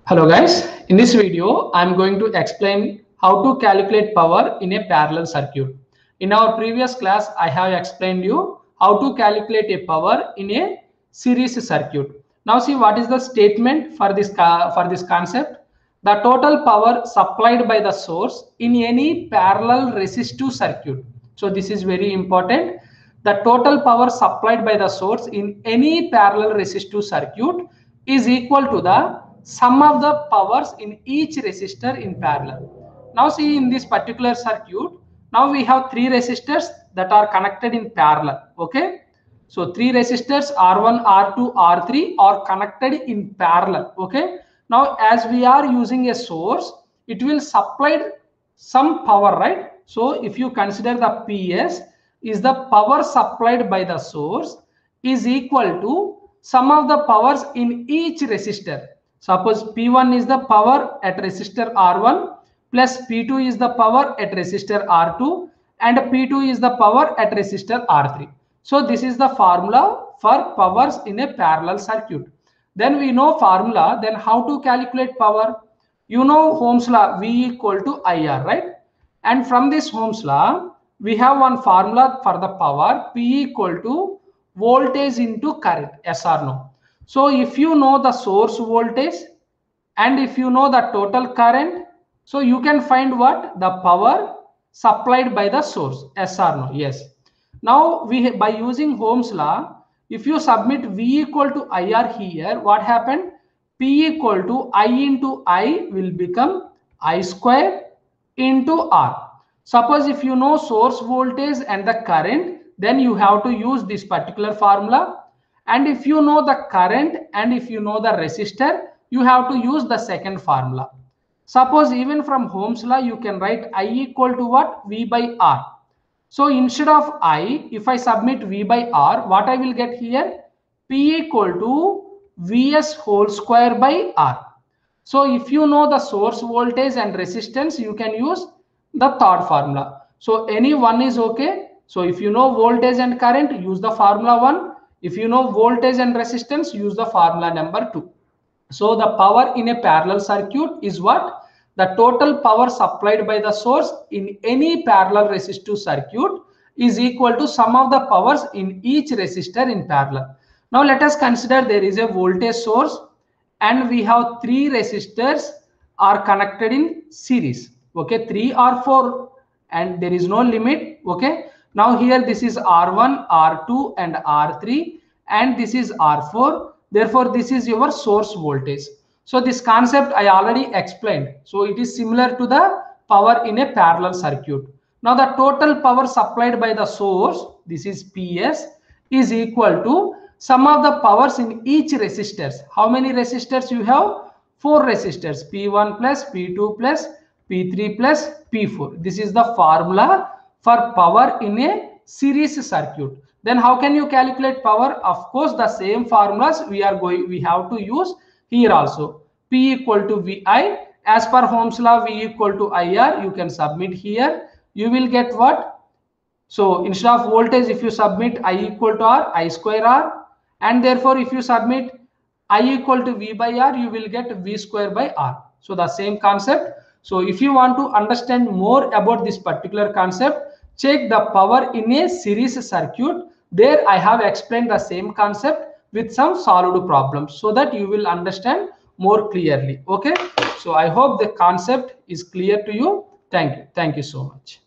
Hello guys, in this video I am going to explain how to calculate power in a parallel circuit. In our previous class I have explained you how to calculate a power in a series circuit. Now see what is the statement for this concept. The total power supplied by the source in any parallel resistive circuit. So this is very important. The total power supplied by the source in any parallel resistive circuit is equal to the sum of the powers in each resistor in parallel. Now see in this particular circuit, now we have three resistors that are connected in parallel. Okay. So three resistors R1, R2, R3 are connected in parallel. Okay. Now as we are using a source, it will supply some power, right? So if you consider the PS is the power supplied by the source is equal to sum of the powers in each resistor. Suppose P1 is the power at resistor R1 plus P2 is the power at resistor R2 and P2 is the power at resistor R3. So this is the formula for powers in a parallel circuit. Then we know formula, then how to calculate power? You know Ohm's law, V equal to IR, right? And from this Ohm's law, we have one formula for the power, P equal to voltage into current, yes or no? So if you know the source voltage and if you know the total current, so you can find what? The power supplied by the source, yes or no? Yes. Now we by using Ohm's law, if you submit V equal to IR here, what happened? P equal to I into I will become I square into R. Suppose if you know source voltage and the current, then you have to use this particular formula. And if you know the current and if you know the resistor, you have to use the second formula. Suppose even from Ohm's law, you can write I equal to what? V by R. So instead of I, if I submit V by R, what I will get here? P equal to Vs whole square by R. So if you know the source voltage and resistance, you can use the third formula. So any one is okay. So if you know voltage and current, use the formula 1. If you know voltage and resistance, use the formula number 2. So the power in a parallel circuit is what? The total power supplied by the source in any parallel resistive circuit is equal to sum of the powers in each resistor in parallel. Now let us consider there is a voltage source and we have three resistors are connected in series. Okay, 3 or 4 and there is no limit. Okay, now here this is R1, R2 and R3 and this is R4. Therefore this is your source voltage. So this concept I already explained. So it is similar to the power in a parallel circuit. Now the total power supplied by the source, this is PS, is equal to sum of the powers in each resistors. How many resistors you have? 4 resistors, P1 plus P2 plus P3 plus P4. This is the formula for power in a series circuit. Then how can you calculate power? Of course, the same formulas we have to use here also. P equal to VI. As per Ohm's law, V equal to IR. You can submit here. You will get what? So instead of voltage, if you submit I equal to R, I square R. And therefore, if you submit I equal to V by R, you will get V square by R. So the same concept. So if you want to understand more about this particular concept, check the power in a series circuit. There I have explained the same concept with some solved problems so that you will understand more clearly. Okay. So I hope the concept is clear to you. Thank you. Thank you so much.